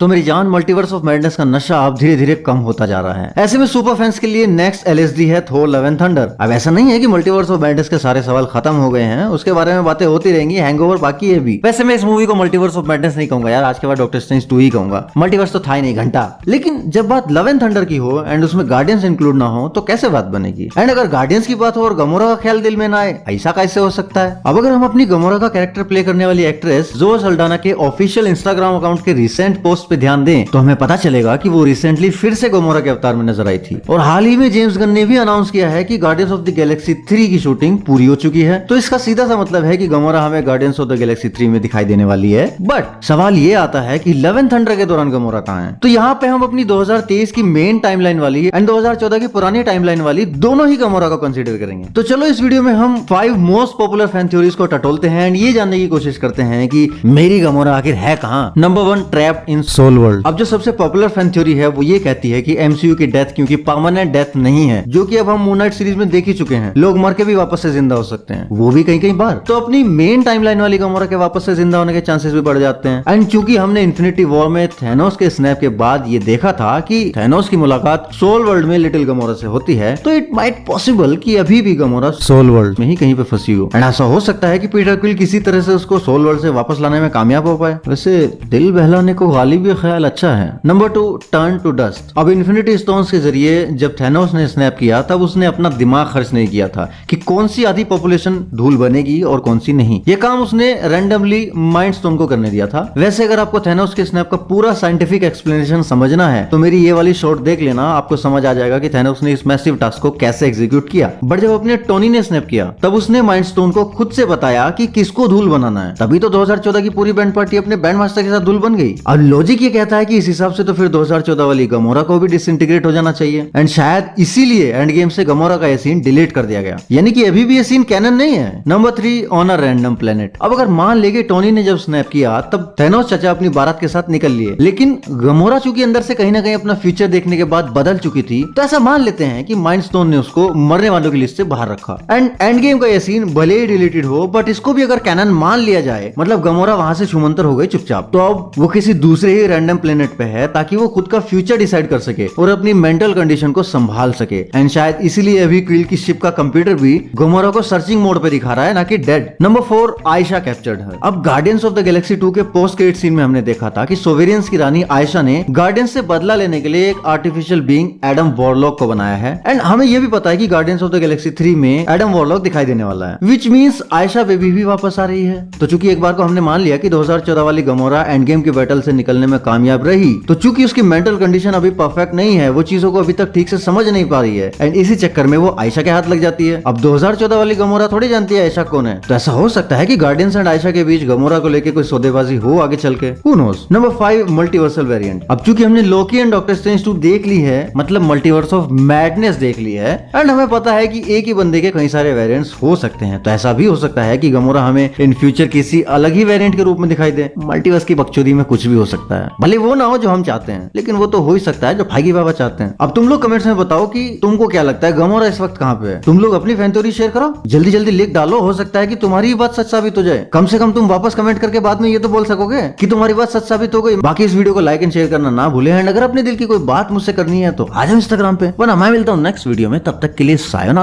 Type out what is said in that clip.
तो मेरी जान मल्टीवर्स ऑफ मैडनेस का नशा अब धीरे धीरे कम होता जा रहा है। ऐसे में सुपर फैंस के लिए नेक्स्ट एलएसडी है थोर लव एंड थंडर। अब ऐसा नहीं है कि मल्टीवर्स ऑफ मैडनेस के सारे सवाल खत्म हो गए हैं, उसके बारे में बातें होती रहेंगी, हैंगओवर बाकी है भी। वैसे मैं इस मूवी को मल्टीवर्स ऑफ मैडनेस नहीं कहूंगा यार, आज के बाद डॉक्टर स्ट्रेंज 2 ही कहूंगा। मल्टीवर्स तो था ही नहीं घंटा। लेकिन जब बात लव एंड थंडर की हो एंड उसमें गार्डियंस इंक्लूड ना हो तो कैसे बात बनेगी। एंड अगर गार्डियंस की बात हो और गमोरा का ख्याल दिल में ना आए, ऐसा कैसे हो सकता है। अब अगर हम अपनी गमोरा का कैरेक्टर प्ले करने वाली एक्ट्रेस जोए सल्डाना के ऑफिशियल इंस्टाग्राम अकाउंट के रिसेंट पोस्ट पे ध्यान दें तो हमें पता चलेगा कि वो रिसेंटली फिर से गमोरा के अवतार में नजर आई थी। और हाल ही में जेम्स गन ने भी अनाउंस किया है कि गार्डियंस ऑफ द गैलेक्सी 3 की शूटिंग पूरी हो चुकी है। तो इसका सीधा सा मतलब है कि गमोरा हमें गार्डियंस ऑफ द गैलेक्सी 3 में दिखाई देने वाली है। बट सवाल ये आता है कि लव एंड थंडर के दौरान गमोरा कहाँ है। तो यहाँ पे हम अपनी 2023 की मेन टाइमलाइन वाली एंड 2014 की पुरानी टाइमलाइन वाली दोनों ही गमोरा को कंसीडर करेंगे। तो चलो इस वीडियो में हम 5 मोस्ट पॉपुलर फैन थ्योरीज को टटोलते हैं एंड ये जानने की कोशिश करते हैं कि मेरी गमोरा आखिर है कहाँ। Number 1, trapped in soul world. अब जो सबसे पॉपुलर फैन थ्योरी है वो ये कहती है कि एमसीयू की डेथ क्योंकि परमानेंट डेथ नहीं है, जो कि अब हम मून नाइट सीरीज में देख ही चुके हैं। लोग मर के भी वापस से जिंदा हो सकते हैं, वो भी कहीं कहीं बार। तो अपनी मेन टाइमलाइन वाली गमोरा के वापस से जिंदा होने के चांसेस भी बढ़ जाते हैं। एंड क्योंकि हमने इन्फिनिटी वॉर में थैनोस के स्नैप के बाद ये देखा था कि थैनोस की मुलाकात सोल वर्ल्ड में लिटिल गमोरा से होती है, तो इट माइट पॉसिबल कि अभी भी गमोरा सोल वर्ल्ड में ही कहीं पे फंसी हो। एंड ऐसा हो सकता है कि पीटर क्विल किसी तरह से उसको सोल वर्ल्ड से वापस लाने में कामयाब हो पाए। वैसे दिल बहलाने को गालिब ये ख्याल अच्छा है। Number 2, turn to dust. अब इन्फिनिटी स्टोन्स के जरिए जब थैनोस ने स्नैप किया तब उसने अपना दिमाग खर्च नहीं किया था कि कौन सी आधी पॉपुलेशन धूल बनेगी और कौन सी नहीं। ये काम उसने रैंडमली माइंड स्टोन को करने दिया था। वैसे अगर आपको थैनोस के स्नैप का पूरा साइंटिफिक एक्सप्लेनेशन समझना है तो मेरी ये वाली शॉर्ट देख लेना, आपको समझ आ जाएगा कि थैनोस ने इस मैसिव टास्क को कैसे एग्जीक्यूट किया। बट जब अपने टोनी ने स्नैप किया तब उसने माइंड स्टोन को खुद से बताया कि किसको धूल बनाना है। तभी तो 2014 की पूरी बैंड पार्टी अपने बैंड मास्टर के साथ धूल बन गई। अब लॉजिक ये कहता है कि इस हिसाब से तो फिर 2014 वाली गमोरा को भी डिसइंटीग्रेट हो जाना चाहिए एंड शायद इसीलिए एंड गेम से गमोरा का ये सीन डिलीट कर दिया गया, यानी कि अभी भी ये सीन कैनन नहीं है। Number 3, on a random planet. अब अगर मान ले कि टोनी ने जब स्नैप किया तब थैनोस चाचा अपनी बारात के साथ निकल लिए, लेकिन गमोरा चूंकि अंदर से कहीं ना कहीं अपना फ्यूचर देखने के बाद बदल चुकी थी, तो ऐसा मान लेते हैं कि माइंड स्टोन ने उसको मरने वालों की लिस्ट से बाहर रखा। एंड एंड गेम का ये सीन भले ही डिलीटेड हो बट इसको भी अगर कैनन मान लिया जाए, मतलब गमोरा वहां से छुमंतर हो गई चुपचाप, तो अब वो किसी दूसरे ही रैंडम प्लेनेट पे है ताकि वो खुद का फ्यूचर डिसाइड कर सके और अपनी मेंटल कंडीशन को संभाल सके। एंड शायद इसीलिए अभी क्विल की शिप का कंप्यूटर भी गमोरा को सर्चिंग मोड पे दिखा रहा है, ना कि डेड। नंबर 4, आयशा कैप्चर्ड है। अब गार्डियंस ऑफ द गैलेक्सी 2 के पोस्ट क्रेडिट सीन में हमने देखा था कि सोवेरियंस की रानी आयशा ने गार्डियंस से बदला लेने के लिए एक आर्टिफिशियल बीइंग एडम वॉरलॉक को बनाया है। एंड हमें यह भी पता है कि गार्डियंस ऑफ द गैलेक्सी 3 में एडम वॉरलॉक दिखाई देने वाला है, विच मींस आयशा बेबी भी वापस आ रही है। तो चूंकि एक बार को हमने मान लिया कि 2014 वाली गमोरा एंड गेम के बैटल से निकलने में कामयाब रही, तो चूंकि उसकी मेंटल कंडीशन अभी परफेक्ट नहीं है, वो चीजों को अभी तक ठीक से समझ नहीं पा रही है एंड इसी चक्कर में वो आयशा के हाथ लग जाती है। अब 2014 वाली गमोरा थोड़ी जानती है आयशा कौन है, तो ऐसा हो सकता है कि गार्डियंस एंड आयशा के बीच गमोरा को लेकर कोई सौदेबाजी हो आगे चल के, हू नोस। Number 5, multiversal variant. अब चूंकि हमने लोकी एंड डॉक्टर स्ट्रेंज 2 देख ली है, मतलब मल्टीवर्स ऑफ मैडनेस देख ली है, एंड हमें पता है कि एक ही बंदे के कई सारे वेरिएंट्स हो सकते हैं, तो ऐसा भी हो सकता है कि गमोरा हमें इन फ्यूचर किसी अलग ही वेरिएंट के रूप में दिखाई दे। मल्टीवर्स की बकचोदी में कुछ भी हो सकता है, भले वो ना हो जो हम चाहते हैं, लेकिन वो तो हो ही सकता है जो भागी बाबा चाहते हैं। अब तुम लोग कमेंट्स में बताओ कि तुमको क्या लगता है गमोरा इस वक्त कहाँ पे है। तुम लोग अपनी फैन थ्योरी शेयर करो, जल्दी जल्दी लिख डालो, हो सकता है कि तुम्हारी ही बात सच साबित हो जाए। कम से कम तुम वापस कमेंट करके बाद में ये तो बोल सकोगे कि तुम्हारी बात सच साबित हो गई। बाकी इस वीडियो को लाइक एंड शेयर करना ना भूले एंड अगर अपने दिल की कोई बात मुझसे करनी है तो आ जाओ इंस्टाग्राम पे, वरना मैं मिलता हूँ नेक्स्ट वीडियो में। तब तक के लिए सायोनारा।